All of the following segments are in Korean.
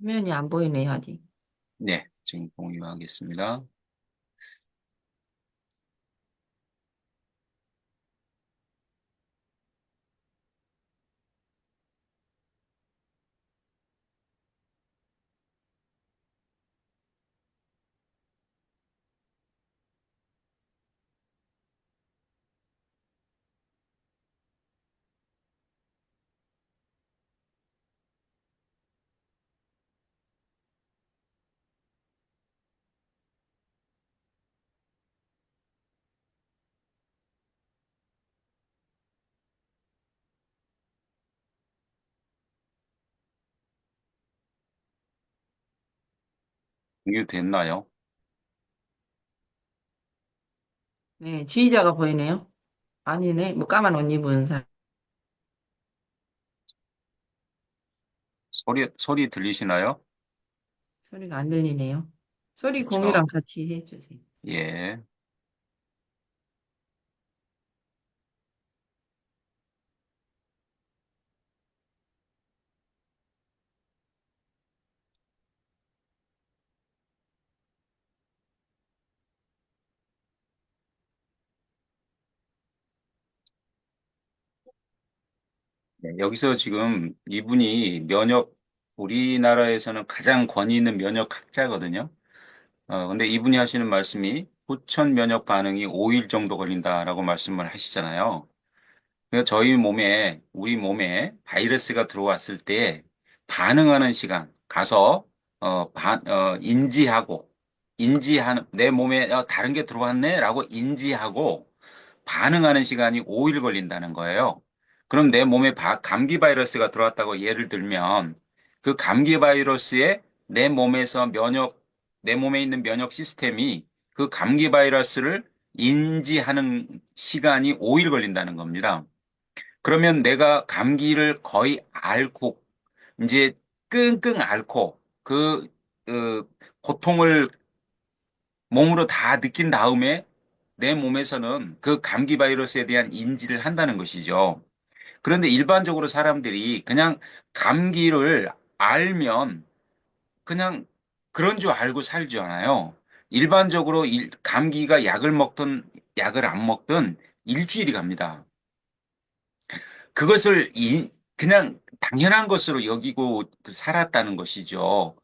화면이 안 보이네요, 아직. 네, 지금 공유하겠습니다. 공유됐나요? 네, 지휘자가 보이네요. 아니네, 뭐 까만 옷 입은 사람. 소리 들리시나요? 소리가 안 들리네요. 소리 공유랑 그렇죠. 같이 해주세요. 예. 네, 여기서 지금 이분이 우리나라에서는 가장 권위 있는 면역학자거든요. 근데 이분이 하시는 말씀이 후천 면역 반응이 5일 정도 걸린다라고 말씀을 하시잖아요. 그러니까 우리 몸에 바이러스가 들어왔을 때 반응하는 시간, 가서, 내 몸에 다른 게 들어왔네? 라고 인지하고 반응하는 시간이 5일 걸린다는 거예요. 그럼 내 몸에 감기 바이러스가 들어왔다고 예를 들면 그 감기 바이러스에 내 몸에서 내 몸에 있는 면역 시스템이 그 감기 바이러스를 인지하는 시간이 5일 걸린다는 겁니다. 그러면 내가 감기를 거의 앓고, 이제 끙끙 앓고, 고통을 몸으로 다 느낀 다음에 내 몸에서는 그 감기 바이러스에 대한 인지를 한다는 것이죠. 그런데 일반적으로 사람들이 그냥 감기를 알면 그냥 그런 줄 알고 살지 않아요. 일반적으로 감기가 약을 먹든 약을 안 먹든 일주일이 갑니다. 그것을 그냥 당연한 것으로 여기고 살았다는 것이죠.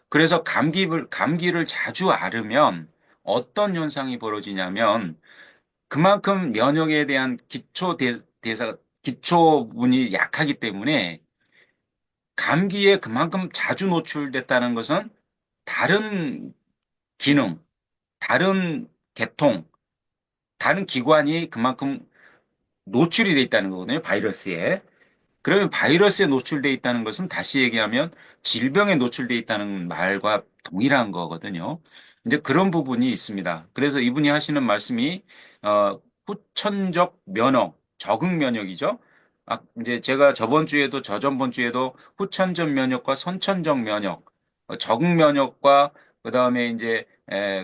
그래서 감기를 자주 앓으면 어떤 현상이 벌어지냐면 그만큼 면역에 대한 기초분이 약하기 때문에 감기에 그만큼 자주 노출됐다는 것은 다른 기능, 다른 계통, 다른 기관이 그만큼 노출이 돼 있다는 거거든요, 바이러스에. 그러면 바이러스에 노출돼 있다는 것은 다시 얘기하면 질병에 노출돼 있다는 말과 동일한 거거든요. 이제 그런 부분이 있습니다. 그래서 이분이 하시는 말씀이 후천적 면역, 적응 면역이죠. 이제 제가 저번 주에도 저전번 주에도 후천적 면역과 선천적 면역, 적응 면역과 그다음에 이제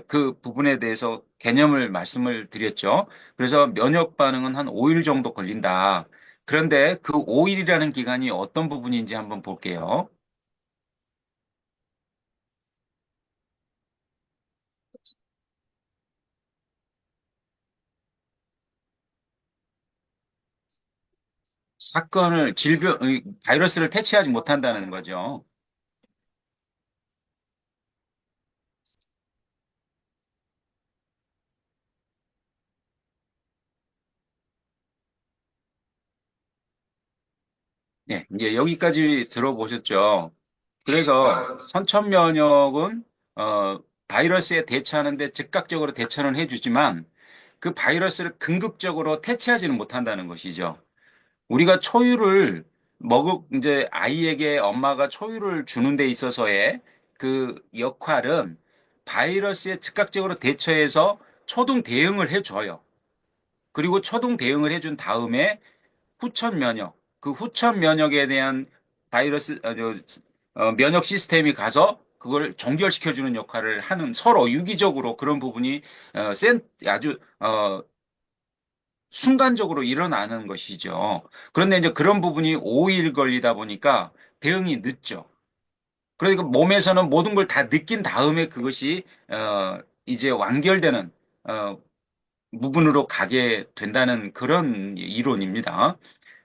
그 부분에 대해서 개념을 말씀을 드렸죠. 그래서 면역 반응은 한 5일 정도 걸린다. 그런데 그 5일이라는 기간이 어떤 부분인지 한번 볼게요. 바이러스를 퇴치하지 못한다는 거죠. 네, 이제 여기까지 들어보셨죠? 그래서 선천면역은, 어, 바이러스에 대처하는데 즉각적으로 대처는 해주지만 그 바이러스를 궁극적으로 퇴치하지는 못한다는 것이죠. 우리가 이제 아이에게 엄마가 초유를 주는 데 있어서의 그 역할은 바이러스에 즉각적으로 대처해서 초동 대응을 해줘요. 그리고 초동 대응을 해준 다음에 후천 면역, 그 후천 면역에 대한 면역 시스템이 가서 그걸 정결시켜주는 역할을 하는 서로 유기적으로 그런 부분이 아주 순간적으로 일어나는 것이죠. 그런데 이제 그런 부분이 5일 걸리다 보니까 대응이 늦죠. 그러니까 몸에서는 모든 걸 다 느낀 다음에 그것이 이제 완결되는 어, 부분으로 가게 된다는 그런 이론입니다.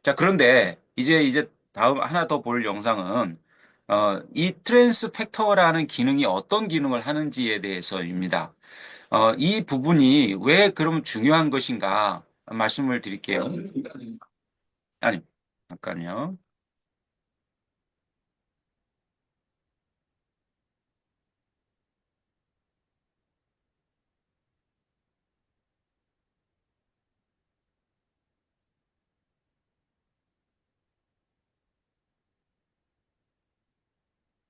자, 그런데 이제 다음 하나 더 볼 영상은 이 트랜스 팩터라는 기능이 어떤 기능을 하는지에 대해서입니다. 이 부분이 왜 그럼 중요한 것인가 말씀을 드릴게요. 아니, 잠깐요.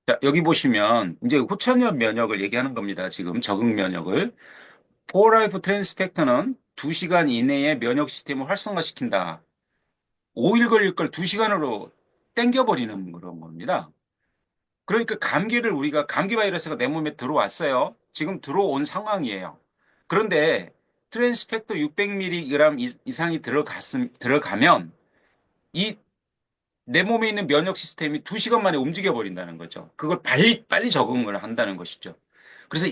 자, 여기 보시면 이제 후천연 면역을 얘기하는 겁니다. 지금 적응 면역을. 포라이프 트랜스펙터는 2시간 이내에 면역 시스템을 활성화시킨다. 5일 걸릴 걸 2시간으로 땡겨버리는 그런 겁니다. 그러니까 우리가 감기 바이러스가 내 몸에 들어왔어요. 지금 들어온 상황이에요. 그런데 트랜스펙터 600mg 이상이 들어가면 이 내 몸에 있는 면역 시스템이 2시간 만에 움직여 버린다는 거죠. 그걸 빨리 적응을 한다는 것이죠. 그래서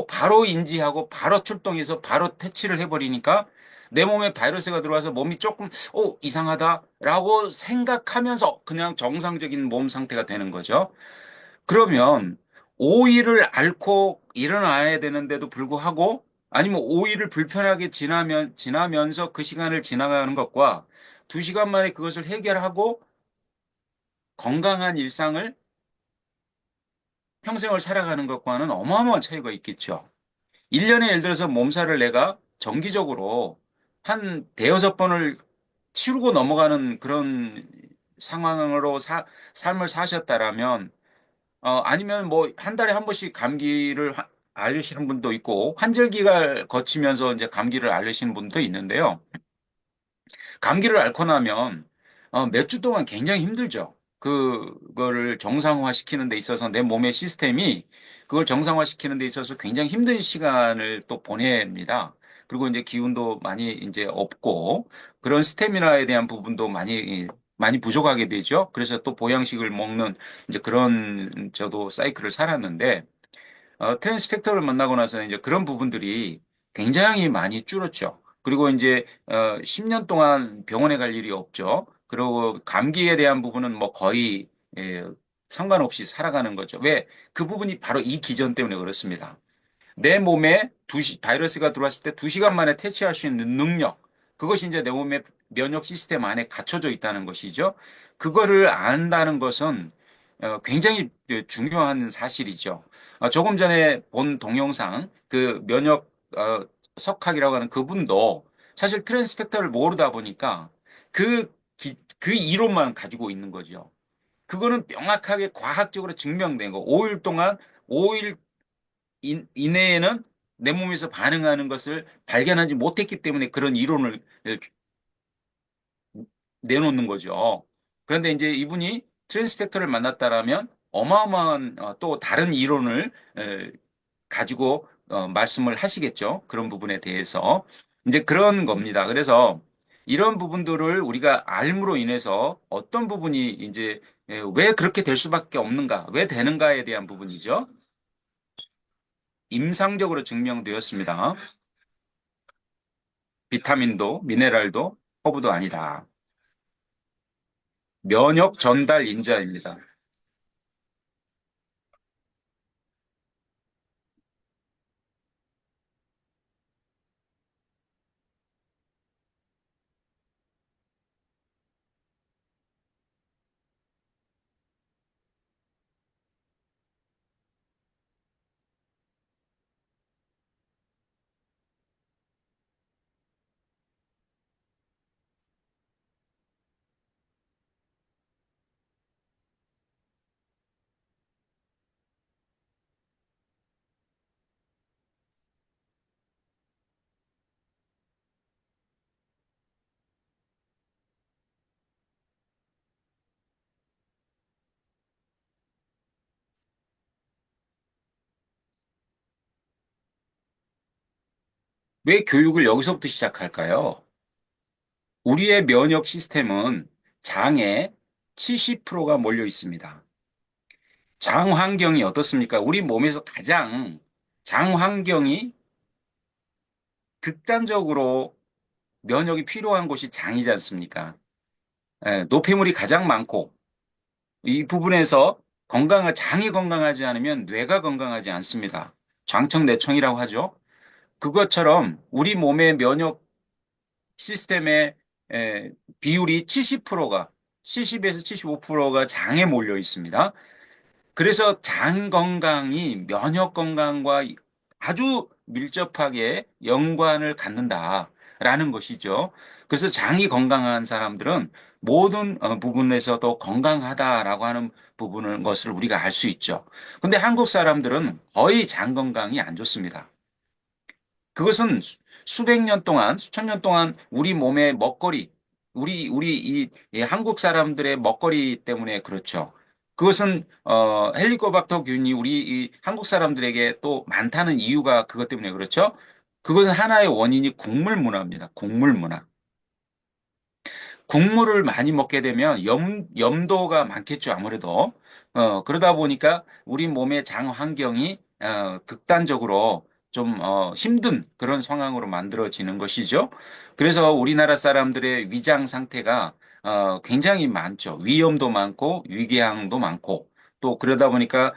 바로 인지하고 바로 출동해서 바로 퇴치를 해버리니까 내 몸에 바이러스가 들어와서 몸이 조금 이상하다라고 생각하면서 그냥 정상적인 몸 상태가 되는 거죠. 그러면 5일을 앓고 일어나야 되는데도 불구하고 아니면 5일을 불편하게 지나면서 그 시간을 지나가는 것과 2시간 만에 그것을 해결하고 건강한 일상을 평생을 살아가는 것과는 어마어마한 차이가 있겠죠. 1년에 예를 들어서 몸살을 내가 정기적으로 한 대여섯 번을 치르고 넘어가는 그런 상황으로 삶을 사셨다라면, 아니면 뭐 한 달에 한 번씩 감기를 앓으시는 분도 있고, 환절기가 거치면서 이제 감기를 앓으시는 분도 있는데요. 감기를 앓고 나면 몇 주 동안 굉장히 힘들죠. 그거를 정상화시키는 데 있어서 내 몸의 시스템이 그걸 정상화시키는 데 있어서 굉장히 힘든 시간을 또 보냅니다. 그리고 이제 기운도 많이 이제 없고 그런 스태미나에 대한 부분도 많이 부족하게 되죠. 그래서 또 보양식을 먹는 이제 그런 저도 사이클을 살았는데 트랜스펙터를 만나고 나서 이제 그런 부분들이 굉장히 많이 줄었죠. 그리고 이제 10년 동안 병원에 갈 일이 없죠. 그리고 감기에 대한 부분은 뭐 거의 예, 상관없이 살아가는 거죠. 왜? 그 부분이 바로 이 기전 때문에 그렇습니다. 내 몸에 바이러스가 들어왔을 때 2시간 만에 퇴치할 수 있는 능력, 그것이 이제 내 몸의 면역 시스템 안에 갖춰져 있다는 것이죠. 그거를 안다는 것은 굉장히 중요한 사실이죠. 조금 전에 본 동영상, 그 면역 석학이라고 하는 그분도 사실 트랜스펙터를 모르다 보니까 그 이론만 가지고 있는 거죠. 그거는 명확하게 과학적으로 증명된 거. 5일 동안 5일 이내에는 내 몸에서 반응하는 것을 발견하지 못했기 때문에 그런 이론을 내놓는 거죠. 그런데 이제 이분이 트랜스펙터를 만났다라면 어마어마한 또 다른 이론을 가지고 말씀을 하시겠죠. 그런 부분에 대해서. 이제 그런 겁니다. 그래서 이런 부분들을 우리가 알므로 인해서 어떤 부분이 이제 왜 그렇게 될 수밖에 없는가, 왜 되는가에 대한 부분이죠. 임상적으로 증명되었습니다. 비타민도 미네랄도 허브도 아니다. 면역 전달 인자입니다. 왜 교육을 여기서부터 시작할까요? 우리의 면역 시스템은 장에 70%가 몰려 있습니다. 장 환경이 어떻습니까? 우리 몸에서 가장 장 환경이 극단적으로 면역이 필요한 곳이 장이지 않습니까? 예, 노폐물이 가장 많고 이 부분에서 장이 건강하지 않으면 뇌가 건강하지 않습니다. 장청내청이라고 하죠. 그것처럼 우리 몸의 면역 시스템의 비율이 70%가 70에서 75%가 장에 몰려 있습니다. 그래서 장 건강이 면역 건강과 아주 밀접하게 연관을 갖는다라는 것이죠. 그래서 장이 건강한 사람들은 모든 부분에서도 건강하다라고 하는 부분을 것을 우리가 알 수 있죠. 근데 한국 사람들은 거의 장 건강이 안 좋습니다. 그것은 수백 년 동안, 수천 년 동안 우리 몸의 먹거리, 우리 이 한국 사람들의 먹거리 때문에 그렇죠. 그것은, 헬리코박터균이 우리 이 한국 사람들에게 또 많다는 이유가 그것 때문에 그렇죠. 그것은 하나의 원인이 국물 문화입니다. 국물 문화. 국물을 많이 먹게 되면 염도가 많겠죠, 아무래도. 그러다 보니까 우리 몸의 장 환경이 극단적으로 좀 힘든 그런 상황으로 만들어지는 것이죠. 그래서 우리나라 사람들의 위장 상태가 굉장히 많죠. 위염도 많고 위궤양도 많고 또 그러다 보니까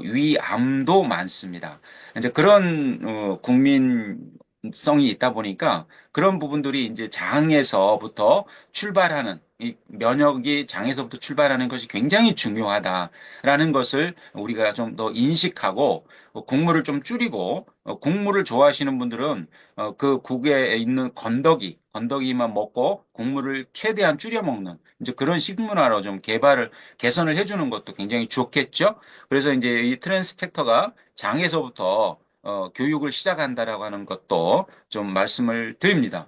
위암도 많습니다. 이제 그런 국민성이 있다 보니까 그런 부분들이 이제 장에서부터 출발하는 이 면역이 장에서부터 출발하는 것이 굉장히 중요하다라는 것을 우리가 좀 더 인식하고 국물을 좀 줄이고 국물을 좋아하시는 분들은 그 국에 있는 건더기만 먹고 국물을 최대한 줄여 먹는 이제 그런 식문화로 좀 개선을 해주는 것도 굉장히 좋겠죠. 그래서 이제 이 트랜스펙터가 장에서부터 교육을 시작한다라고 하는 것도 좀 말씀을 드립니다.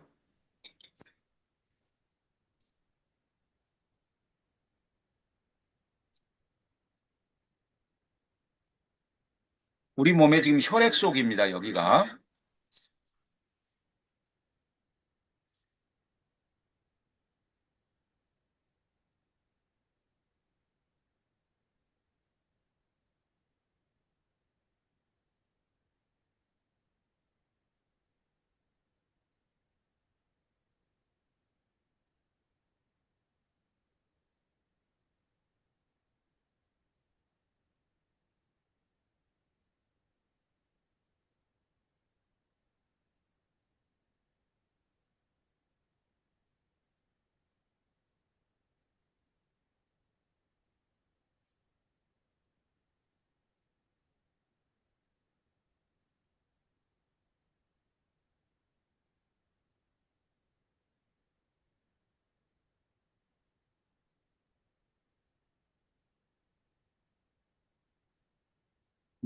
우리 몸에 지금 혈액 속입니다, 여기가.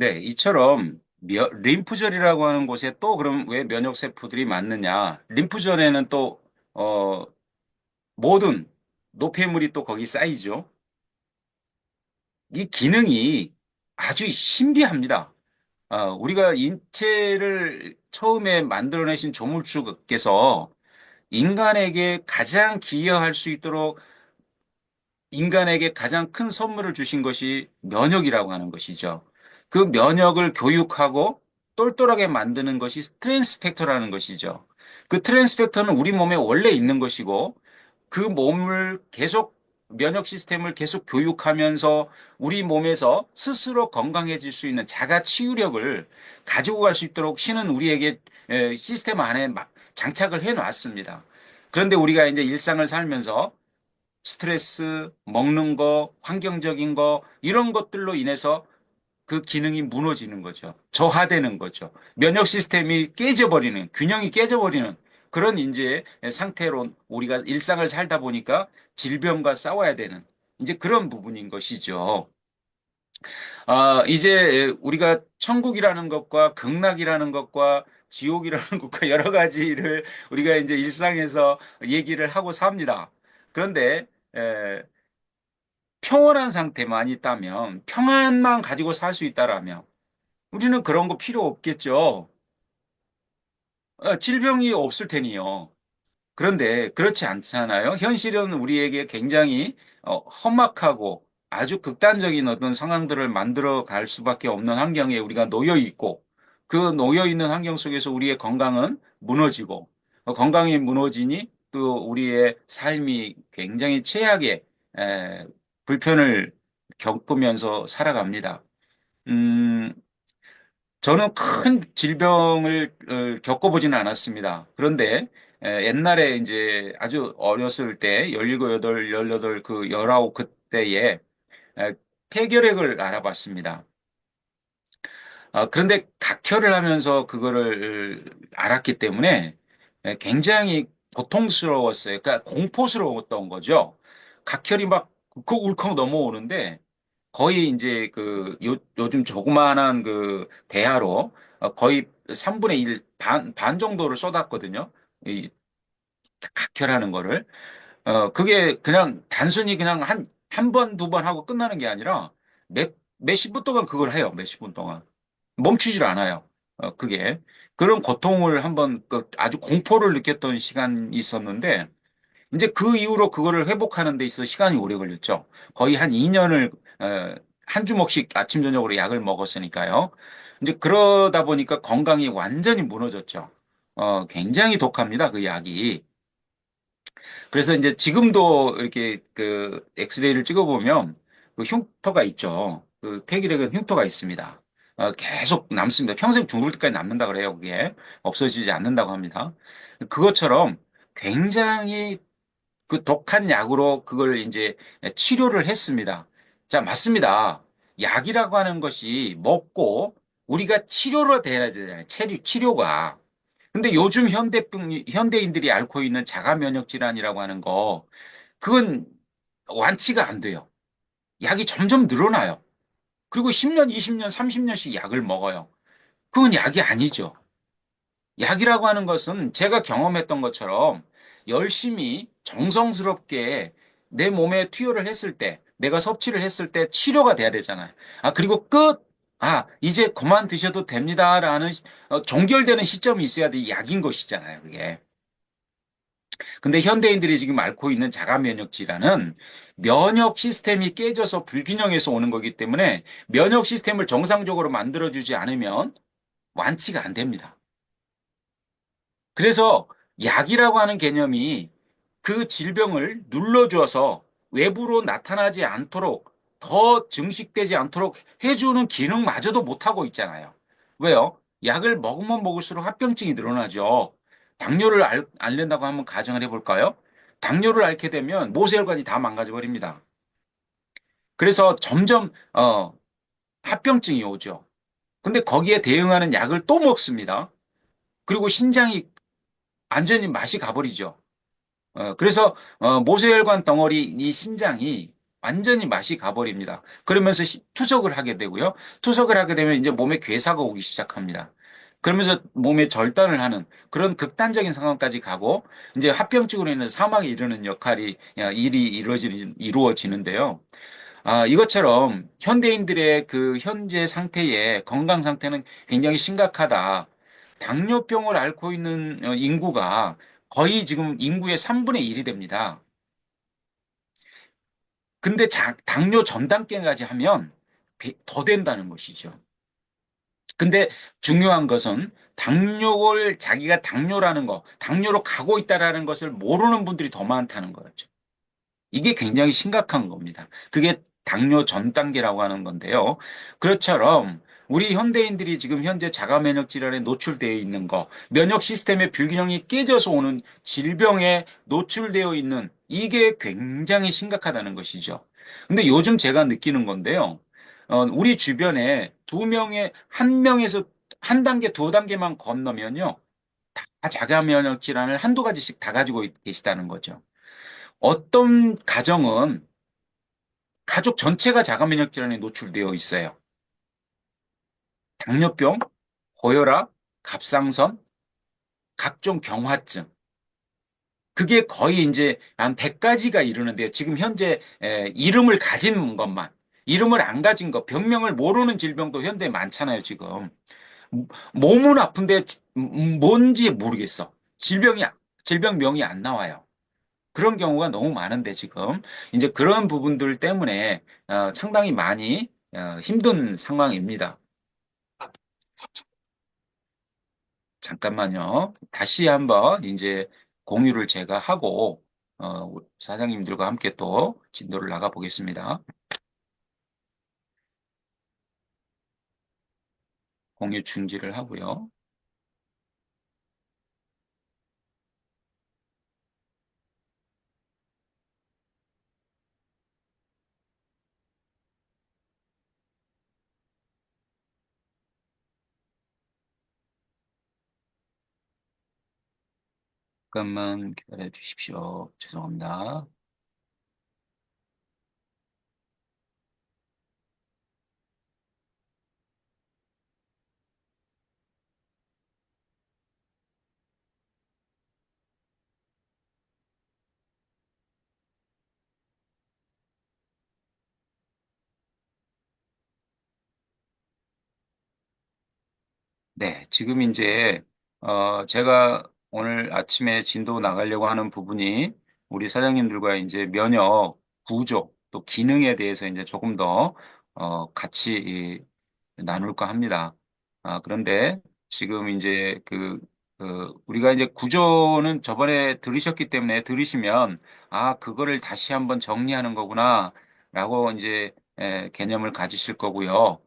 네, 이처럼 림프절이라고 하는 곳에 또 그럼 왜 면역세포들이 많느냐? 림프절에는 또, 모든 노폐물이 또 거기 쌓이죠. 이 기능이 아주 신비합니다. 우리가 인체를 처음에 만들어내신 조물주께서 인간에게 가장 기여할 수 있도록 인간에게 가장 큰 선물을 주신 것이 면역이라고 하는 것이죠. 그 면역을 교육하고 똘똘하게 만드는 것이 트랜스펙터라는 것이죠. 그 트랜스펙터는 우리 몸에 원래 있는 것이고 그 몸을 계속 면역 시스템을 계속 교육하면서 우리 몸에서 스스로 건강해질 수 있는 자가 치유력을 가지고 갈 수 있도록 신은 우리에게 시스템 안에 장착을 해 놨습니다. 그런데 우리가 이제 일상을 살면서 스트레스, 먹는 거, 환경적인 거, 이런 것들로 인해서 그 기능이 무너지는 거죠. 저하되는 거죠. 면역 시스템이 깨져버리는, 균형이 깨져버리는 그런 이제 상태로 우리가 일상을 살다 보니까 질병과 싸워야 되는 이제 그런 부분인 것이죠. 이제 우리가 천국이라는 것과 극락이라는 것과 지옥이라는 것과 여러 가지를 우리가 이제 일상에서 얘기를 하고 삽니다. 그런데 평온한 상태만 있다면, 평안만 가지고 살 수 있다라면, 우리는 그런 거 필요 없겠죠. 질병이 없을 테니요. 그런데 그렇지 않잖아요. 현실은 우리에게 굉장히 험악하고 아주 극단적인 어떤 상황들을 만들어 갈 수밖에 없는 환경에 우리가 놓여 있고 그 놓여 있는 환경 속에서 우리의 건강은 무너지고 건강이 무너지니 또 우리의 삶이 굉장히 최악의 에, 불편을 겪으면서 살아갑니다. 음, 저는 큰 질병을 겪어보지는 않았습니다. 그런데 옛날에 이제 아주 어렸을 때 17, 18, 그 19 그때에 에, 폐결핵을 알아봤습니다. 그런데 각혈을 하면서 그거를 알았기 때문에 굉장히 고통스러웠어요. 그러니까 공포스러웠던 거죠. 각혈이 막 울컥 넘어오는데 거의 이제 요즘 조그마한 그 대야로 거의 3분의 1, 반 정도를 쏟았거든요. 이 각혈하는 거를. 그게 그냥 단순히 그냥 한 번, 두 번 하고 끝나는 게 아니라 몇십 분 동안 그걸 해요. 몇십 분 동안. 멈추질 않아요. 그게. 그런 고통을 한번 아주 공포를 느꼈던 시간이 있었는데, 이제 그 이후로 그거를 회복하는 데 있어 시간이 오래 걸렸죠. 거의 한 2년을, 한 주먹씩 아침, 저녁으로 약을 먹었으니까요. 이제 그러다 보니까 건강이 완전히 무너졌죠. 굉장히 독합니다. 그 약이. 그래서 이제 지금도 이렇게 그 엑스레이를 찍어보면 그 흉터가 있죠. 그 폐기력은 흉터가 있습니다. 계속 남습니다. 평생 죽을 때까지 남는다 그래요. 그게 없어지지 않는다고 합니다. 그것처럼 굉장히 그 독한 약으로 그걸 이제 치료를 했습니다. 자, 맞습니다. 약이라고 하는 것이 먹고 우리가 치료로 돼야 되잖아요. 치료가. 근데 요즘 현대인들이 앓고 있는 자가 면역 질환이라고 하는 거, 그건 완치가 안 돼요. 약이 점점 늘어나요. 그리고 10년, 20년, 30년씩 약을 먹어요. 그건 약이 아니죠. 약이라고 하는 것은 제가 경험했던 것처럼 열심히 정성스럽게 내 몸에 투여를 했을 때, 내가 섭취를 했을 때 치료가 돼야 되잖아요. 그리고 끝! 이제 그만 드셔도 됩니다라는 종결되는 시점이 있어야 돼 약인 것이잖아요, 그게. 근데 현대인들이 지금 앓고 있는 자가 면역 질환은 면역 시스템이 깨져서 불균형에서 오는 거기 때문에 면역 시스템을 정상적으로 만들어주지 않으면 완치가 안 됩니다. 그래서 약이라고 하는 개념이 그 질병을 눌러줘서 외부로 나타나지 않도록 더 증식되지 않도록 해주는 기능마저도 못하고 있잖아요. 왜요? 약을 먹으면 먹을수록 합병증이 늘어나죠. 당뇨를 앓는다고 한번 가정을 해볼까요? 당뇨를 앓게 되면 모세혈관이 다 망가져 버립니다. 그래서 점점 합병증이 오죠. 근데 거기에 대응하는 약을 또 먹습니다. 그리고 신장이 완전히 맛이 가버리죠. 그래서 모세혈관 덩어리 이 신장이 완전히 맛이 가버립니다. 그러면서 투석을 하게 되고요. 투석을 하게 되면 이제 몸에 괴사가 오기 시작합니다. 그러면서 몸에 절단을 하는 그런 극단적인 상황까지 가고 이제 합병증으로 인해 사망에 이르는 일이 이루어지는데요. 이것처럼 현대인들의 그 현재 상태의 건강 상태는 굉장히 심각하다. 당뇨병을 앓고 있는 인구가 거의 지금 인구의 3분의 1이 됩니다. 근데 당뇨 전 단계까지 하면 더 된다는 것이죠. 근데 중요한 것은 당뇨를 자기가 당뇨라는 거, 당뇨로 가고 있다라는 것을 모르는 분들이 더 많다는 거죠. 이게 굉장히 심각한 겁니다. 그게 당뇨 전 단계라고 하는 건데요. 그것처럼 우리 현대인들이 지금 현재 자가 면역 질환에 노출되어 있는 거, 면역 시스템의 불균형이 깨져서 오는 질병에 노출되어 있는 이게 굉장히 심각하다는 것이죠. 근데 요즘 제가 느끼는 건데요. 우리 주변에 한 명에서 한 단계, 두 단계만 건너면요. 다 자가 면역 질환을 한두 가지씩 다 가지고 계시다는 거죠. 어떤 가정은 가족 전체가 자가 면역 질환에 노출되어 있어요. 당뇨병, 고혈압, 갑상선, 각종 경화증. 그게 거의 이제 한 100가지가 이르는데요. 지금 현재 이름을 가진 것만, 이름을 안 가진 것, 병명을 모르는 질병도 현대에 많잖아요, 지금. 몸은 아픈데 뭔지 모르겠어. 질병명이 안 나와요. 그런 경우가 너무 많은데 지금 이제 그런 부분들 때문에 상당히 많이 힘든 상황입니다. 잠깐만요. 다시 한번 이제 공유를 제가 하고 사장님들과 함께 또 진도를 나가 보겠습니다. 공유 중지를 하고요. 잠깐만 기다려 주십시오. 죄송합니다. 네, 지금 이제 제가 오늘 아침에 진도 나가려고 하는 부분이 우리 사장님들과 이제 면역 구조 또 기능에 대해서 이제 조금 더 같이 나눌까 합니다. 그런데 지금 이제 우리가 이제 구조는 저번에 들으셨기 때문에 들으시면, 그거를 다시 한번 정리하는 거구나, 라고 이제 개념을 가지실 거고요.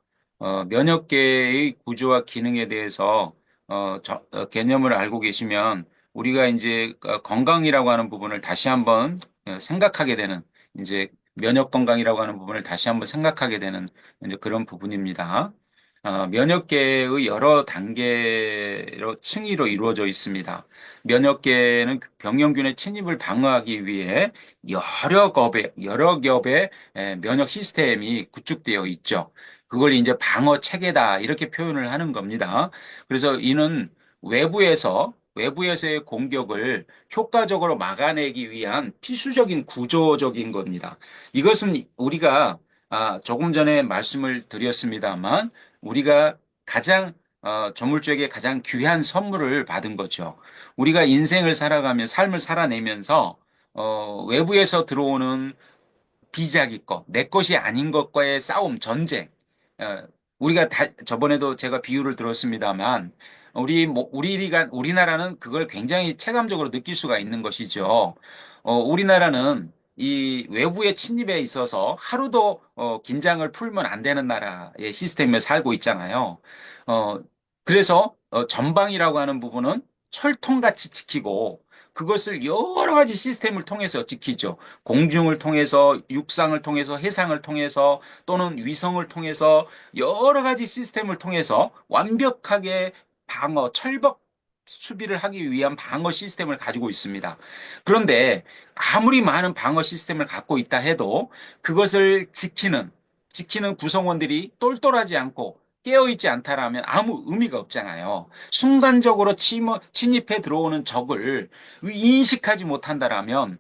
면역계의 구조와 기능에 대해서 개념을 알고 계시면 우리가 이제 건강이라고 하는 부분을 다시 한번 생각하게 되는 이제 면역 건강이라고 하는 부분을 다시 한번 생각하게 되는 이제 그런 부분입니다. 면역계의 여러 단계로 층위로 이루어져 있습니다. 면역계는 병영균의 침입을 방어하기 위해 여러 겹의 면역 시스템이 구축되어 있죠. 그걸 이제 방어 체계다 이렇게 표현을 하는 겁니다. 그래서 이는 외부에서의 공격을 효과적으로 막아내기 위한 필수적인 구조적인 겁니다. 이것은 우리가 조금 전에 말씀을 드렸습니다만 우리가 가장 조물주에게 가장 귀한 선물을 받은 거죠. 우리가 인생을 살아가며 삶을 살아내면서 외부에서 들어오는 비자기 것, 내 것이 아닌 것과의 싸움, 전쟁. 어, 저번에도 제가 비유를 들었습니다만, 우리나라는 그걸 굉장히 체감적으로 느낄 수가 있는 것이죠. 우리나라는 이 외부의 침입에 있어서 하루도 긴장을 풀면 안 되는 나라의 시스템에 살고 있잖아요. 어, 그래서 전방이라고 하는 부분은 철통같이 지키고 그것을 여러 가지 시스템을 통해서 지키죠. 공중을 통해서, 육상을 통해서, 해상을 통해서 또는 위성을 통해서 여러 가지 시스템을 통해서 완벽하게 철벽 수비를 하기 위한 방어 시스템을 가지고 있습니다. 그런데 아무리 많은 방어 시스템을 갖고 있다 해도 그것을 지키는 구성원들이 똘똘하지 않고 깨어있지 않다라면 아무 의미가 없잖아요. 순간적으로 침입해 들어오는 적을 인식하지 못한다라면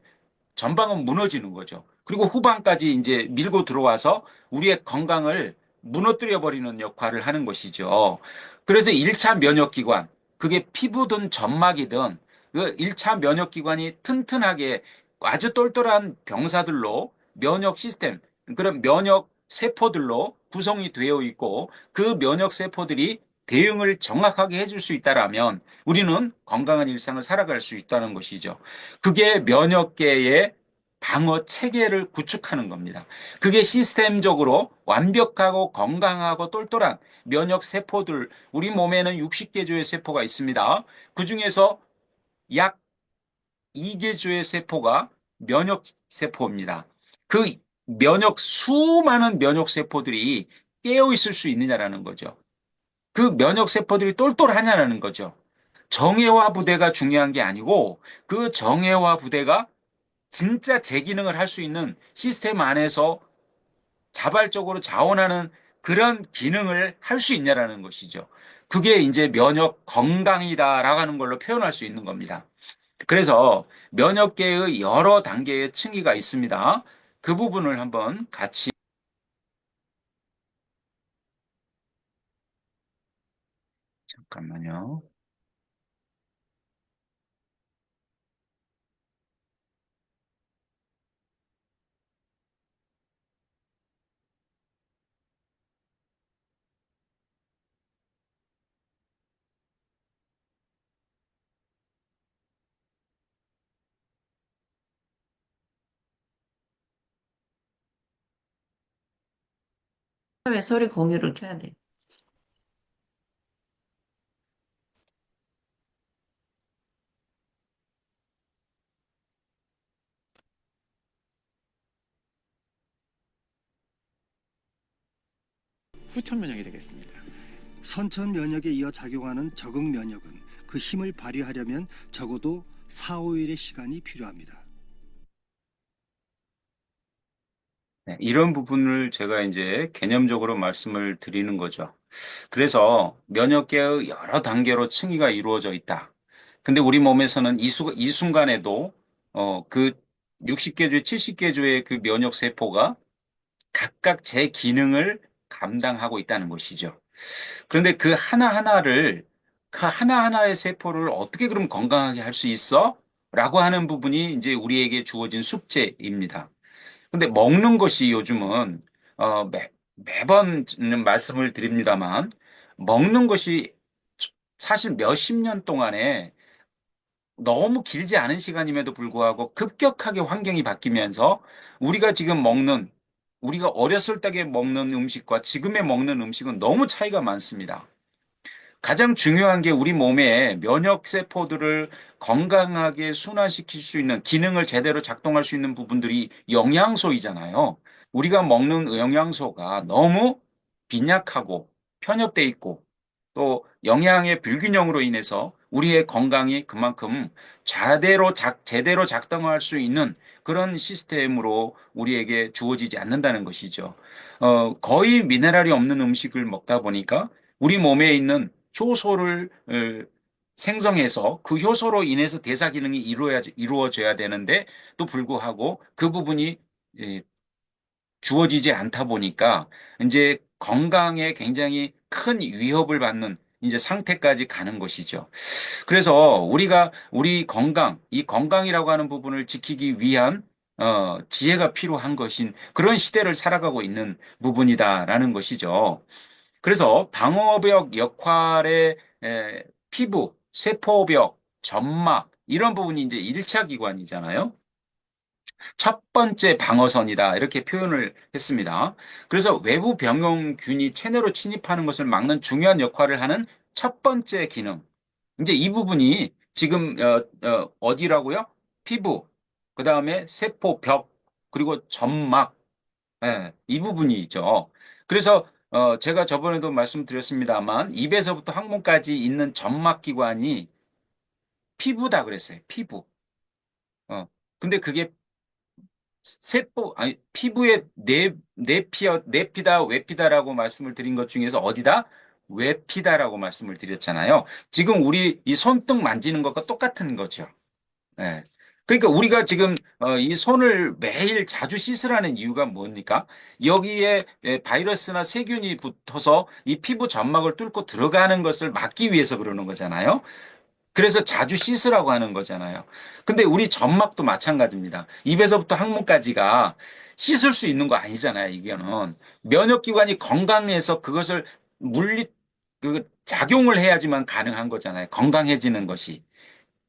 전방은 무너지는 거죠. 그리고 후방까지 이제 밀고 들어와서 우리의 건강을 무너뜨려 버리는 역할을 하는 것이죠. 그래서 1차 면역기관, 그게 피부든 점막이든 그 1차 면역기관이 튼튼하게 아주 똘똘한 병사들로 면역 시스템, 그런 면역 세포들로 구성이 되어 있고 그 면역 세포들이 대응을 정확하게 해줄 수 있다라면 우리는 건강한 일상을 살아갈 수 있다는 것이죠. 그게 면역계의 방어 체계를 구축하는 겁니다. 그게 시스템적으로 완벽하고 건강하고 똘똘한 면역 세포들, 우리 몸에는 60개 조의 세포가 있습니다. 그 중에서 약 2개 조의 세포가 면역 세포입니다. 그 수많은 면역 세포들이 깨어 있을 수 있느냐라는 거죠. 그 면역 세포들이 똘똘하냐라는 거죠. 정예화 부대가 중요한 게 아니고 그 정예화 부대가 진짜 제 기능을 할 수 있는 시스템 안에서 자발적으로 자원하는 그런 기능을 할 수 있냐라는 것이죠. 그게 이제 면역 건강이다라고 하는 걸로 표현할 수 있는 겁니다. 그래서 면역계의 여러 단계의 층위가 있습니다. 그 부분을 한번 같이 잠깐만요. 왜 소리 공유를 켜야 돼? 후천 면역이 되겠습니다. 선천 면역에 이어 작용하는 적응 면역은 그 힘을 발휘하려면 적어도 4, 5일의 시간이 필요합니다. 네, 이런 부분을 제가 이제 개념적으로 말씀을 드리는 거죠. 그래서 면역계의 여러 단계로 층위가 이루어져 있다. 근데 우리 몸에서는 이 순간에도 그 60개 주, 70개 주의 그 면역 세포가 각각 제 기능을 감당하고 있다는 것이죠. 그런데 그 하나하나를, 그 하나하나의 세포를 어떻게 그럼 건강하게 할 수 있어? 라고 하는 부분이 이제 우리에게 주어진 숙제입니다. 근데 먹는 것이 요즘은, 매번 말씀을 드립니다만, 먹는 것이 사실 몇십 년 동안에 너무 길지 않은 시간임에도 불구하고 급격하게 환경이 바뀌면서 우리가 지금 먹는, 우리가 어렸을 적에 먹는 음식과 지금의 먹는 음식은 너무 차이가 많습니다. 가장 중요한 게 우리 몸에 면역 세포들을 건강하게 순환시킬 수 있는 기능을 제대로 작동할 수 있는 부분들이 영양소이잖아요. 우리가 먹는 영양소가 너무 빈약하고 편협돼 있고 또 영양의 불균형으로 인해서 우리의 건강이 그만큼 제대로 작동할 수 있는 그런 시스템으로 우리에게 주어지지 않는다는 것이죠. 거의 미네랄이 없는 음식을 먹다 보니까 우리 몸에 있는 효소를 생성해서 그 효소로 인해서 대사 기능이 이루어져야 되는데 또 불구하고 그 부분이 예, 주어지지 않다 보니까 이제 건강에 굉장히 큰 위협을 받는 이제 상태까지 가는 것이죠. 그래서 우리가 우리 건강, 이 건강이라고 하는 부분을 지키기 위한 지혜가 필요한 것인 그런 시대를 살아가고 있는 부분이다라는 것이죠. 그래서 방어벽 역할의 피부, 세포벽, 점막 이런 부분이 이제 1차 기관이잖아요. 첫 번째 방어선이다 이렇게 표현을 했습니다. 그래서 외부 병용균이 체내로 침입하는 것을 막는 중요한 역할을 하는 첫 번째 기능. 이제 이 부분이 지금 어디라고요? 피부, 그 다음에 세포벽, 그리고 점막, 이 부분이 있죠. 그래서 제가 저번에도 말씀드렸습니다만 입에서부터 항문까지 있는 점막기관이 피부다 그랬어요. 피부. 근데 그게 아니, 피부의 내피다, 외피다라고 말씀을 드린 것 중에서 어디다? 외피다라고 말씀을 드렸잖아요. 지금 우리 이 손등 만지는 것과 똑같은 거죠. 예. 그러니까 우리가 지금 이 손을 매일 자주 씻으라는 이유가 뭡니까? 여기에 바이러스나 세균이 붙어서 이 피부 점막을 뚫고 들어가는 것을 막기 위해서 그러는 거잖아요. 그래서 자주 씻으라고 하는 거잖아요. 근데 우리 점막도 마찬가지입니다. 입에서부터 항문까지가 씻을 수 있는 거 아니잖아요, 이거는. 면역기관이 건강해서 그것을 작용을 해야지만 가능한 거잖아요. 건강해지는 것이.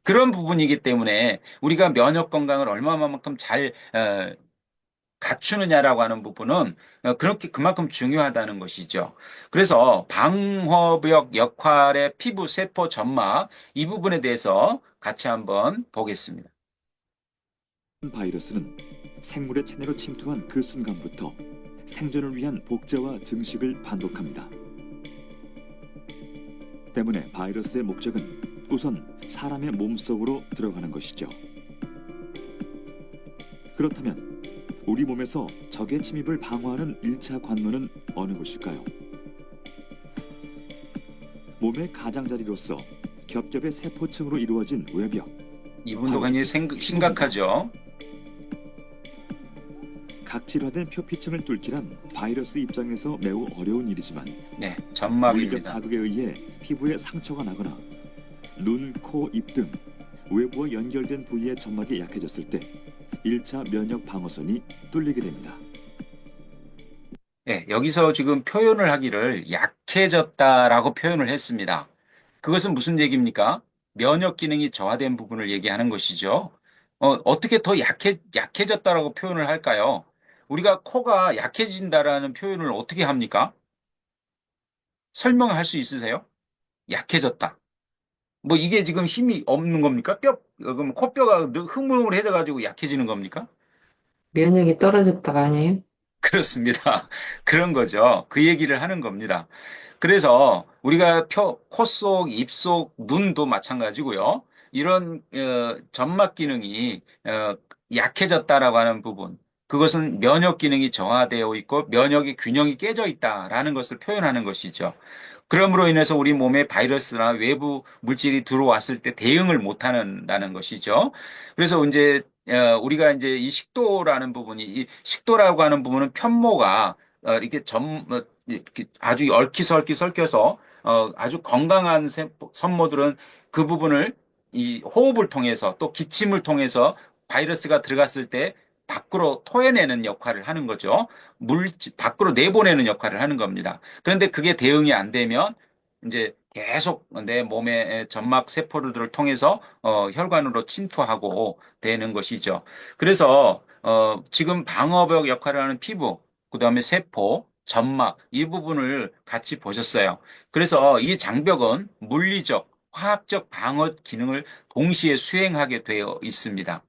그런 부분이기 때문에 우리가 면역 건강을 얼마만큼 잘 갖추느냐라고 하는 부분은 그렇게 그만큼 중요하다는 것이죠. 그래서 방어벽 역할의 피부, 세포, 점막 이 부분에 대해서 같이 한번 보겠습니다. 바이러스는 생물의 체내로 침투한 그 순간부터 생존을 위한 복제와 증식을 반복합니다. 때문에 바이러스의 목적은 우선 사람의 몸속으로 들어가는 것이죠. 그렇다면 우리 몸에서 적의 침입을 방어하는 1차 관문은 어느 곳일까요? 몸의 가장자리로서 겹겹의 세포층으로 이루어진 외벽. 이분도 굉장히 심각하죠. 각질화된 표피층을 뚫기란 바이러스 입장에서 매우 어려운 일이지만 네, 물리적 점막입니다. 자극에 의해 피부에 상처가 나거나 눈, 코, 입 등 외부와 연결된 부위의 점막이 약해졌을 때 1차 면역 방어선이 뚫리게 됩니다. 네, 여기서 지금 표현을 하기를 약해졌다라고 표현을 했습니다. 그것은 무슨 얘기입니까? 면역 기능이 저하된 부분을 얘기하는 것이죠. 어떻게 더 약해졌다라고 표현을 할까요? 우리가 코가 약해진다라는 표현을 어떻게 합니까? 설명할 수 있으세요? 약해졌다. 뭐 이게 지금 힘이 없는 겁니까? 그럼 코뼈가 흐물흐물해져가지고 약해지는 겁니까? 면역이 떨어졌다가 아니에요? 그렇습니다. 그런 거죠. 그 얘기를 하는 겁니다. 그래서 우리가 코 속, 입 속, 눈도 마찬가지고요. 이런 점막 기능이 약해졌다라고 하는 부분, 그것은 면역 기능이 저하되어 있고 면역의 균형이 깨져 있다라는 것을 표현하는 것이죠. 그러므로 인해서 우리 몸에 바이러스나 외부 물질이 들어왔을 때 대응을 못 한다는 것이죠. 그래서 이제 우리가 이제 이 식도라는 부분이 이 식도라고 하는 부분은 편모가 이렇게 이렇게 아주 얽히설키 섞여서 아주 건강한 산모들은 그 부분을 이 호흡을 통해서 또 기침을 통해서 바이러스가 들어갔을 때 밖으로 토해내는 역할을 하는 거죠. 밖으로 내보내는 역할을 하는 겁니다. 그런데 그게 대응이 안 되면 이제 계속 내 몸의 점막 세포들을 통해서 혈관으로 침투하고 되는 것이죠. 그래서 지금 방어벽 역할을 하는 피부, 그다음에 세포, 점막 이 부분을 같이 보셨어요. 그래서 이 장벽은 물리적, 화학적 방어 기능을 동시에 수행하게 되어 있습니다.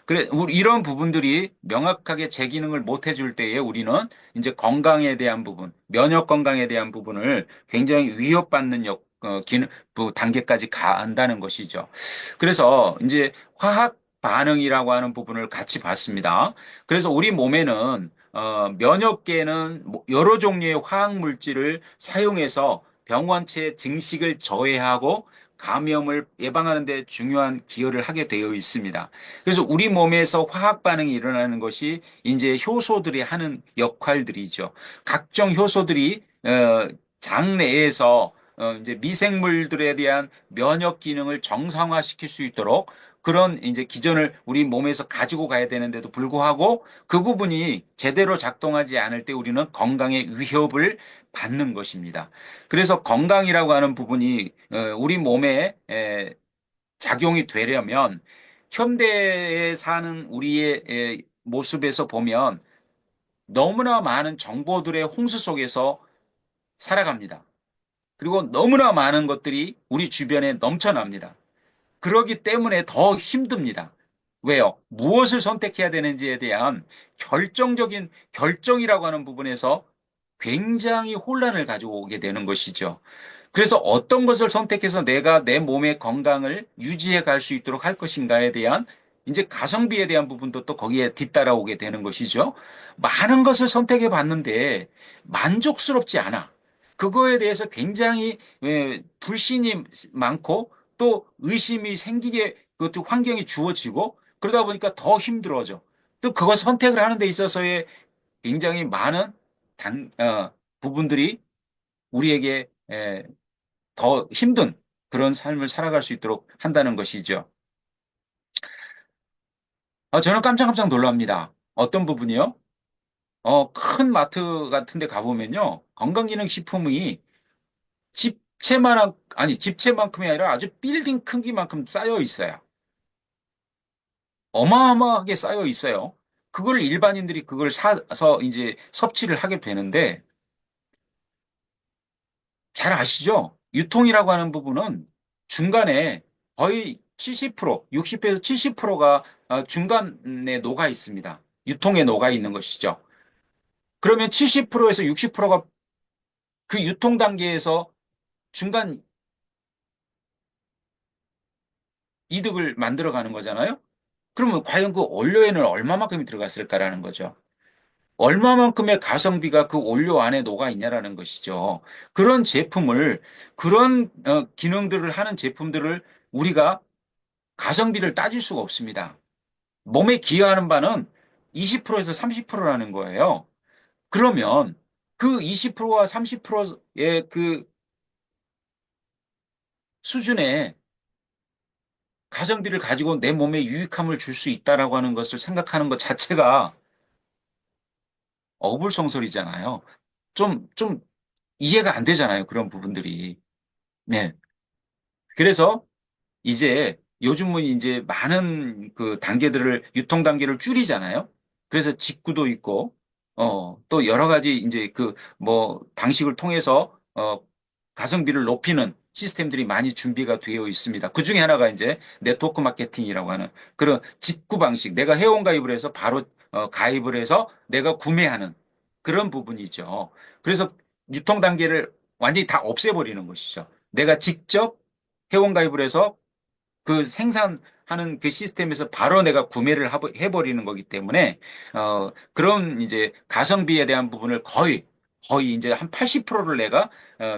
그래, 이런 부분들이 명확하게 제 기능을 못 해줄 때에 우리는 이제 건강에 대한 부분, 면역 건강에 대한 부분을 굉장히 위협받는 기능, 단계까지 간다는 것이죠. 그래서 이제 화학 반응이라고 하는 부분을 같이 봤습니다. 그래서 우리 몸에는 면역계는 여러 종류의 화학 물질을 사용해서 병원체 증식을 저해하고 감염을 예방하는 데 중요한 기여를 하게 되어 있습니다. 그래서 우리 몸에서 화학 반응이 일어나는 것이 이제 효소들이 하는 역할들이죠. 각종 효소들이 장내에서 이제 미생물들에 대한 면역 기능을 정상화시킬 수 있도록 그런 이제 기전을 우리 몸에서 가지고 가야 되는데도 불구하고 그 부분이 제대로 작동하지 않을 때 우리는 건강에 위협을 받는 것입니다. 그래서 건강이라고 하는 부분이 우리 몸에 작용이 되려면 현대에 사는 우리의 모습에서 보면 너무나 많은 정보들의 홍수 속에서 살아갑니다. 그리고 너무나 많은 것들이 우리 주변에 넘쳐납니다. 그러기 때문에 더 힘듭니다. 왜요? 무엇을 선택해야 되는지에 대한 결정적인 결정이라고 하는 부분에서 굉장히 혼란을 가지고 오게 되는 것이죠. 그래서 어떤 것을 선택해서 내가 내 몸의 건강을 유지해 갈 수 있도록 할 것인가에 대한 이제 가성비에 대한 부분도 또 거기에 뒤따라오게 되는 것이죠. 많은 것을 선택해 봤는데 만족스럽지 않아. 그거에 대해서 굉장히 불신이 많고 또 의심이 생기게 그것도 환경이 주어지고 그러다 보니까 더 힘들어져. 또 그걸 선택을 하는 데 있어서의 굉장히 많은 부분들이 우리에게 더 힘든 그런 삶을 살아갈 수 있도록 한다는 것이죠. 저는 깜짝깜짝 놀랍니다. 어떤 부분이요? 큰 마트 같은 데 가보면요. 건강기능식품이 집채만큼이 아니라 아주 빌딩 크기만큼 쌓여 있어요. 어마어마하게 쌓여 있어요. 그걸 일반인들이 그걸 사서 이제 섭취를 하게 되는데, 잘 아시죠? 유통이라고 하는 부분은 중간에 거의 70%, 60에서 70%가 중간에 녹아 있습니다. 유통에 녹아 있는 것이죠. 그러면 70%에서 60%가 그 유통 단계에서 중간 이득을 만들어 가는 거잖아요? 그러면 과연 그 원료에는 얼마만큼이 들어갔을까라는 거죠. 얼마만큼의 가성비가 그 원료 안에 녹아 있냐라는 것이죠. 그런 제품을, 그런 기능들을 하는 제품들을 우리가 가성비를 따질 수가 없습니다. 몸에 기여하는 바는 20%에서 30%라는 거예요. 그러면 그 20%와 30%의 그 수준의 가성비를 가지고 내 몸에 유익함을 줄 수 있다라고 하는 것을 생각하는 것 자체가 어불성설이잖아요. 좀 이해가 안 되잖아요. 그런 부분들이. 네. 그래서 이제 요즘은 이제 많은 그 단계들을, 유통 단계를 줄이잖아요. 그래서 직구도 있고, 또 여러 가지 이제 그 뭐 방식을 통해서 가성비를 높이는 시스템들이 많이 준비가 되어 있습니다. 그 중에 하나가 이제 네트워크 마케팅이라고 하는 그런 직구 방식. 내가 회원 가입을 해서 바로 가입을 해서 내가 구매하는 그런 부분이죠. 그래서 유통 단계를 완전히 다 없애버리는 것이죠. 내가 직접 회원 가입을 해서 그 생산하는 그 시스템에서 바로 내가 구매를 해버리는 거기 때문에, 그런 이제 가성비에 대한 부분을 거의 이제 한 80%를 내가,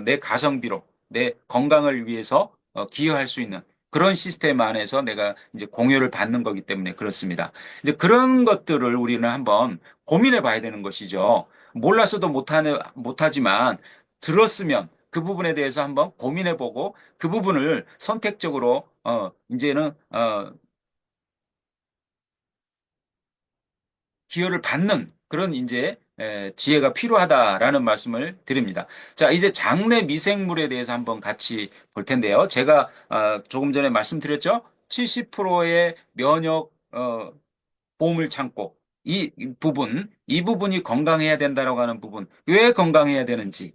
내 가성비로, 내 건강을 위해서, 기여할 수 있는 그런 시스템 안에서 내가 이제 공유를 받는 거기 때문에 그렇습니다. 이제 그런 것들을 우리는 한번 고민해 봐야 되는 것이죠. 몰라서도 못하지만 들었으면 그 부분에 대해서 한번 고민해 보고 그 부분을 선택적으로 이제는 기여를 받는 그런 이제 지혜가 필요하다라는 말씀을 드립니다. 자, 이제 장내 미생물에 대해서 한번 같이 볼 텐데요. 제가 조금 전에 말씀드렸죠. 70%의 면역 보험을 참고 이 부분이 건강해야 된다라고 하는 부분, 왜 건강해야 되는지.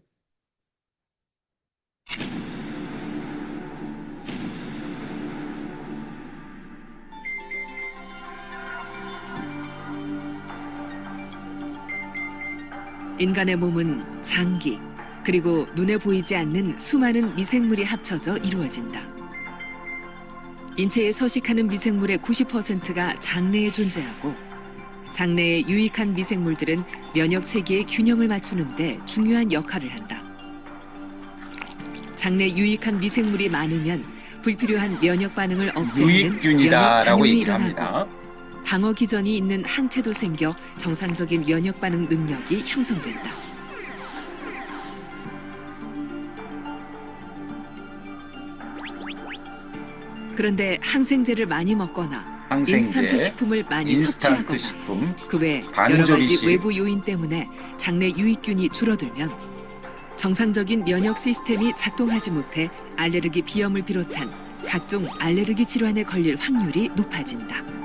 인간의 몸은 장기, 그리고 눈에 보이지 않는 수많은 미생물이 합쳐져 이루어진다. 인체에 서식하는 미생물의 90%가 장내에 존재하고, 장내의 유익한 미생물들은 면역 체계의 균형을 맞추는 데 중요한 역할을 한다. 장내 유익한 미생물이 많으면 불필요한 면역 반응을 억제하는 면역 유익균이다라고 반응이 얘기를 일어나고, 합니다. 방어 기전이 있는 항체도 생겨 정상적인 면역 반응 능력이 형성된다. 그런데 항생제를 많이 먹거나 인스턴트 식품을 많이 인스턴트 섭취하거나 식품, 그 외 여러 반조리식, 가지 외부 요인 때문에 장내 유익균이 줄어들면 정상적인 면역 시스템이 작동하지 못해 알레르기 비염을 비롯한 각종 알레르기 질환에 걸릴 확률이 높아진다.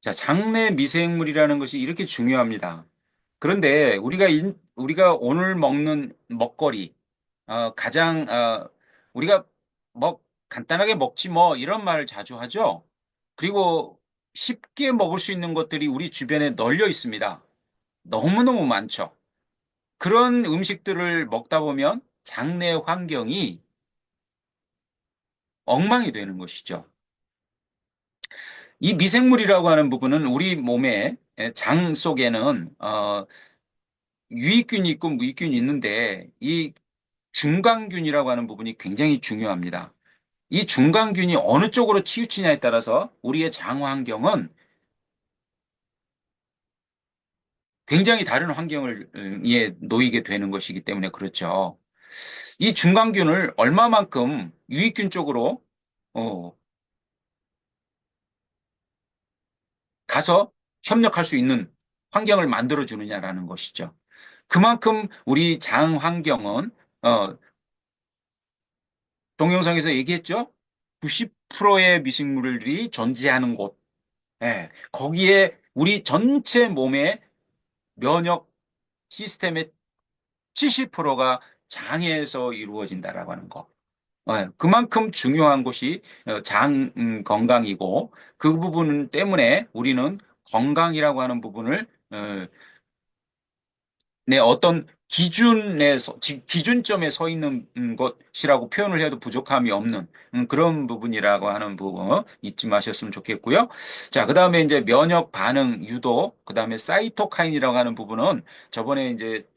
자, 장내 미생물이라는 것이 이렇게 중요합니다. 그런데 우리가 오늘 먹는 먹거리, 가장, 우리가 간단하게 먹지 뭐, 이런 말을 자주 하죠. 그리고 쉽게 먹을 수 있는 것들이 우리 주변에 널려 있습니다. 너무너무 많죠. 그런 음식들을 먹다 보면 장내 환경이 엉망이 되는 것이죠. 이 미생물이라고 하는 부분은 우리 몸의 장 속에는 유익균이 있고 무익균이 있는데 이 중간균이라고 하는 부분이 굉장히 중요합니다. 이 중간균이 어느 쪽으로 치우치냐에 따라서 우리의 장 환경은 굉장히 다른 환경에 놓이게 되는 것이기 때문에 그렇죠. 이 중간균을 얼마만큼 유익균 쪽으로 가서 협력할 수 있는 환경을 만들어 주느냐라는 것이죠. 그만큼 우리 장 환경은 동영상에서 얘기했죠. 90%의 미생물들이 존재하는 곳. 예, 거기에 우리 전체 몸의 면역 시스템의 70%가 장에서 이루어진다라고 하는 거. 그만큼 중요한 것이 장 건강이고 그 부분 때문에 우리는 건강이라고 하는 부분을 어떤 기준점에 서 있는 것이라고 표현을 해도 부족함이 없는 그런 부분이라고 하는 부분 잊지 마셨으면 좋겠고요. 자, 그 다음에 이제 면역 반응 유도, 그 다음에 사이토카인이라고 하는 부분은 저번에 이제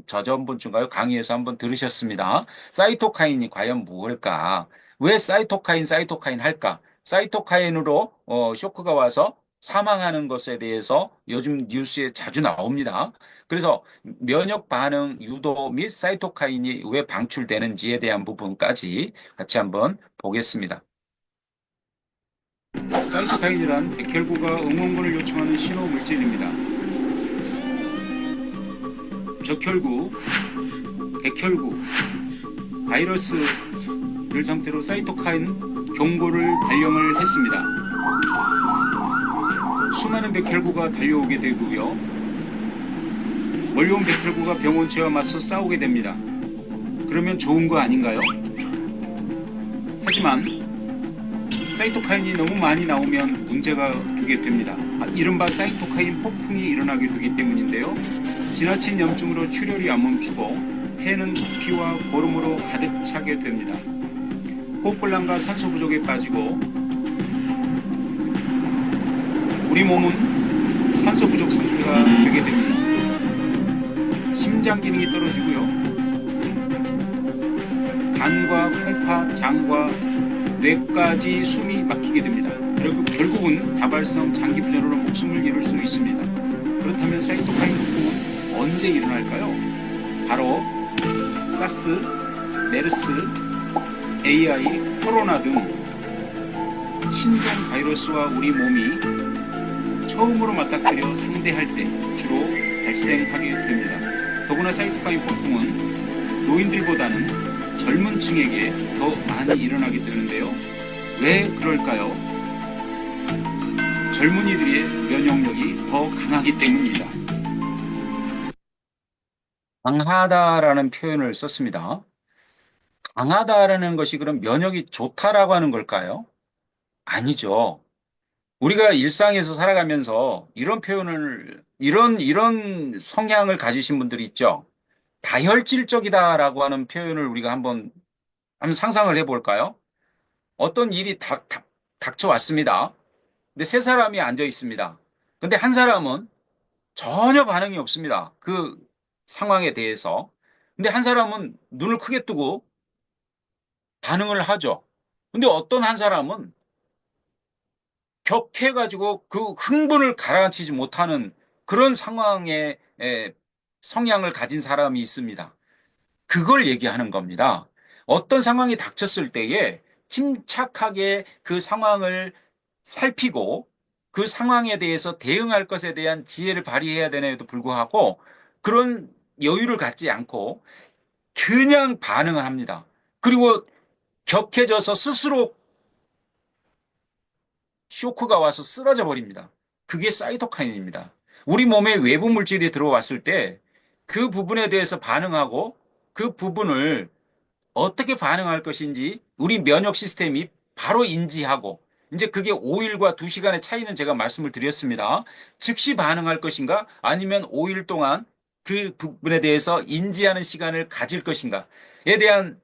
저전번주인가요? 강의에서 한번 들으셨습니다. 사이토카인이 과연 뭘까? 왜 사이토카인 할까? 사이토카인으로 쇼크가 와서 사망하는 것에 대해서 요즘 뉴스에 자주 나옵니다. 그래서 면역 반응 유도 및 사이토카인이 왜 방출되는지에 대한 부분까지 같이 한번 보겠습니다. 사이토카인이란 백혈구가 응원군을 요청하는 신호 물질입니다. 적혈구, 백혈구, 바이러스를 상태로 사이토카인 경고를 발령을 했습니다. 수많은 백혈구가 달려오게 되고요. 몰려온 백혈구가 병원체와 맞서 싸우게 됩니다. 그러면 좋은 거 아닌가요? 하지만 사이토카인이 너무 많이 나오면 문제가 되게 됩니다. 이른바 사이토카인 폭풍이 일어나게 되기 때문인데요. 지나친 염증으로 출혈이 안 멈추고 폐는 피와 고름으로 가득 차게 됩니다. 호흡곤란과 산소 부족에 빠지고 우리 몸은 산소 부족 상태가 되게 됩니다. 심장 기능이 떨어지고요. 간과 콩파, 장과 뇌까지 숨이 막히게 됩니다. 결국은 다발성 장기 부전으로 목숨을 잃을 수 있습니다. 그렇다면 사이토카인 폭풍은 언제 일어날까요? 바로 사스, 메르스, AI, 코로나 등 신종 바이러스와 우리 몸이 처음으로 맞닥뜨려 상대할 때 주로 발생하게 됩니다. 더구나 사이토카인 폭풍은 노인들보다는 젊은 층에게 더 많이 일어나게 되는데요. 왜 그럴까요? 젊은이들의 면역력이 더 강하기 때문입니다. 강하다라는 표현을 썼습니다. 강하다라는 것이 그럼 면역이 좋다라고 하는 걸까요? 아니죠. 우리가 일상에서 살아가면서 이런 표현을, 이런 성향을 가지신 분들이 있죠. 다혈질적이다라고 하는 표현을 우리가 한번 상상을 해볼까요? 어떤 일이 닥쳐왔습니다. 근데 세 사람이 앉아 있습니다. 근데 한 사람은 전혀 반응이 없습니다. 그 상황에 대해서. 근데 한 사람은 눈을 크게 뜨고 반응을 하죠. 근데 어떤 한 사람은 격해가지고 그 흥분을 가라앉히지 못하는 그런 상황의 성향을 가진 사람이 있습니다. 그걸 얘기하는 겁니다. 어떤 상황이 닥쳤을 때에 침착하게 그 상황을 살피고 그 상황에 대해서 대응할 것에 대한 지혜를 발휘해야 되는데도 불구하고 그런 여유를 갖지 않고 그냥 반응을 합니다. 그리고 격해져서 스스로 쇼크가 와서 쓰러져 버립니다. 그게 사이토카인입니다. 우리 몸에 외부 물질이 들어왔을 때 그 부분에 대해서 반응하고 그 부분을 어떻게 반응할 것인지 우리 면역 시스템이 바로 인지하고 이제 그게 5일과 2시간의 차이는 제가 말씀을 드렸습니다. 즉시 반응할 것인가 아니면 5일 동안 그 부분에 대해서 인지하는 시간을 가질 것인가에 대한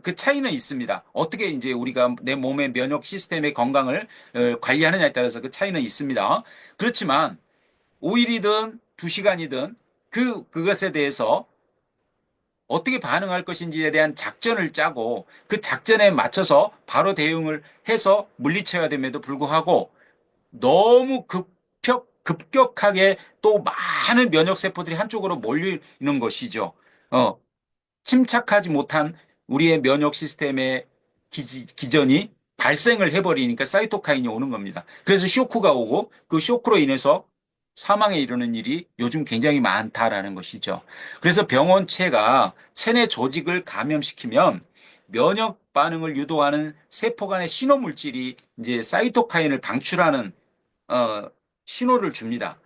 그 차이는 있습니다. 어떻게 이제 우리가 내 몸의 면역 시스템의 건강을 관리하느냐에 따라서 그 차이는 있습니다. 그렇지만 5일이든 2시간이든 그것에 대해서 어떻게 반응할 것인지에 대한 작전을 짜고 그 작전에 맞춰서 바로 대응을 해서 물리쳐야 됨에도 불구하고 너무 급격하게 또 많은 면역세포들이 한쪽으로 몰리는 것이죠. 침착하지 못한 우리의 면역 시스템의 기전이 발생을 해버리니까 사이토카인이 오는 겁니다. 그래서 쇼크가 오고 그 쇼크로 인해서 사망에 이르는 일이 요즘 굉장히 많다라는 것이죠. 그래서 병원체가 체내 조직을 감염시키면 면역 반응을 유도하는 세포 간의 신호 물질이 이제 사이토카인을 방출하는 신호를 줍니다.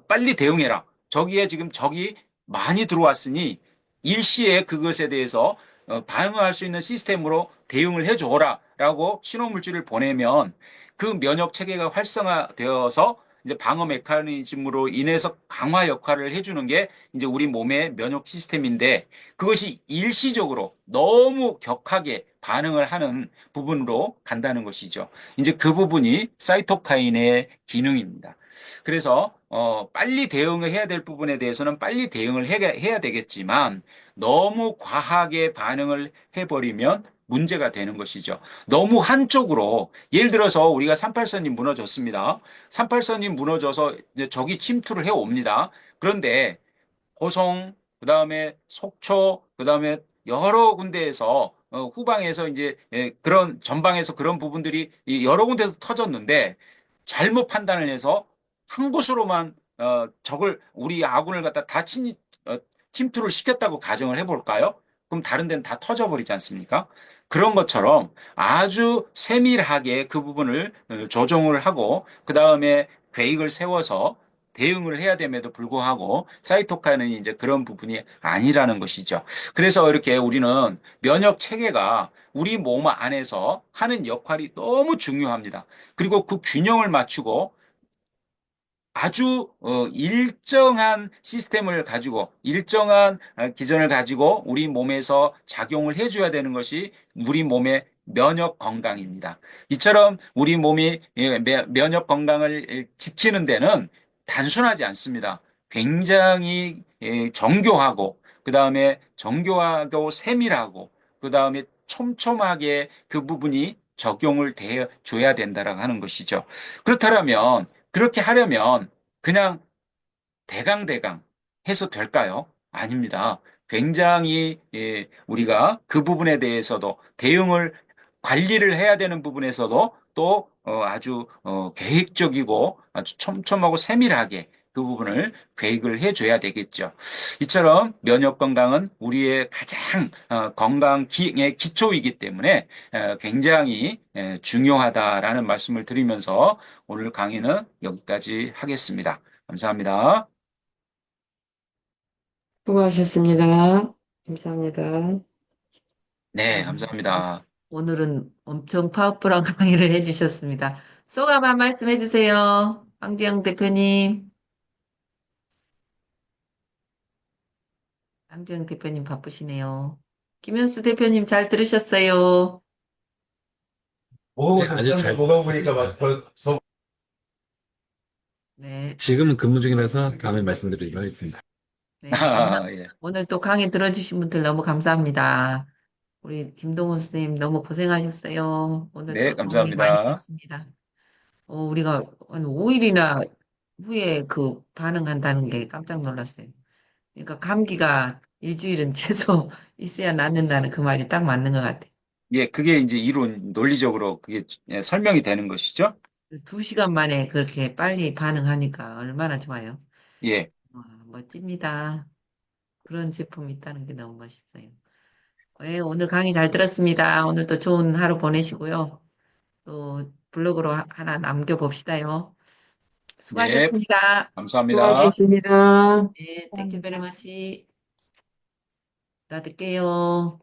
빨리 대응해라. 저기에 지금 적이 많이 들어왔으니 일시에 그것에 대해서 반응할 수 있는 시스템으로 대응을 해줘라 라고 신호 물질을 보내면 그 면역 체계가 활성화되어서 이제 방어 메커니즘으로 인해서 강화 역할을 해주는 게 이제 우리 몸의 면역 시스템인데 그것이 일시적으로 너무 격하게 반응을 하는 부분으로 간다는 것이죠. 이제 그 부분이 사이토카인의 기능입니다. 그래서 빨리 대응을 해야 될 부분에 대해서는 빨리 대응을 해야 되겠지만 너무 과하게 반응을 해버리면 문제가 되는 것이죠. 너무 한쪽으로 예를 들어서 우리가 38선이 무너졌습니다. 38선이 무너져서 이제 적이 침투를 해옵니다. 그런데 고성, 그다음에 속초, 그다음에 여러 군데에서 후방에서 이제 그런 전방에서 그런 부분들이 여러 군데서 터졌는데 잘못 판단을 해서 한 곳으로만 적을 우리 아군을 갖다 다 침투를 시켰다고 가정을 해볼까요? 그럼 다른 데는 다 터져버리지 않습니까? 그런 것처럼 아주 세밀하게 그 부분을 조정을 하고 그 다음에 계획을 세워서 대응을 해야 됨에도 불구하고 사이토카인은 이제 그런 부분이 아니라는 것이죠. 그래서 이렇게 우리는 면역 체계가 우리 몸 안에서 하는 역할이 너무 중요합니다. 그리고 그 균형을 맞추고 아주 일정한 시스템을 가지고 일정한 기전을 가지고 우리 몸에서 작용을 해줘야 되는 것이 우리 몸의 면역 건강입니다. 이처럼 우리 몸이 면역 건강을 지키는 데는 단순하지 않습니다. 굉장히 정교하고 그다음에 정교하고 세밀하고 그다음에 촘촘하게 그 부분이 적용을 돼 줘야 된다라고 하는 것이죠. 그렇다면 그렇게 하려면 그냥 대강대강 해서 될까요? 아닙니다. 굉장히 우리가 그 부분에 대해서도 대응을 관리를 해야 되는 부분에서도 또 아주 계획적이고 아주 촘촘하고 세밀하게 그 부분을 계획을 해줘야 되겠죠. 이처럼 면역 건강은 우리의 가장 건강의 기초이기 때문에 굉장히 중요하다라는 말씀을 드리면서 오늘 강의는 여기까지 하겠습니다. 감사합니다. 수고하셨습니다. 감사합니다. 네, 자, 감사합니다. 오늘은 엄청 파워풀한 강의를 해주셨습니다. 소감 한 말씀 해주세요. 황지영 대표님. 황지영 대표님 바쁘시네요. 김현수 대표님 잘 들으셨어요? 네, 아주 잘 들었습니다. 네, 지금은 근무 중이라서 다음에 말씀드리도록 하겠습니다. 네, 감사합니다. 예. 오늘 또 강의 들어주신 분들 너무 감사합니다. 우리 김동훈 선생님 너무 고생하셨어요. 오늘 네, 또 도움이 많이 감사합니다. 됐습니다. 우리가 한 5일이나 후에 그 반응한다는 게 깜짝 놀랐어요. 그러니까 감기가 일주일은 최소 있어야 낫는다는 그 말이 딱 맞는 것 같아요. 예, 그게 이제 이론, 논리적으로 그게 설명이 되는 것이죠. 2시간 만에 그렇게 빨리 반응하니까 얼마나 좋아요. 예, 와, 멋집니다. 그런 제품이 있다는 게 너무 멋있어요. 네, 오늘 강의 잘 들었습니다. 오늘도 좋은 하루 보내시고요. 또 블로그로 하나 남겨봅시다요. 네, 수고하셨습니다. 감사합니다. 수고하셨습니다. 네, 땡큐 베리 마치. 닫을게요.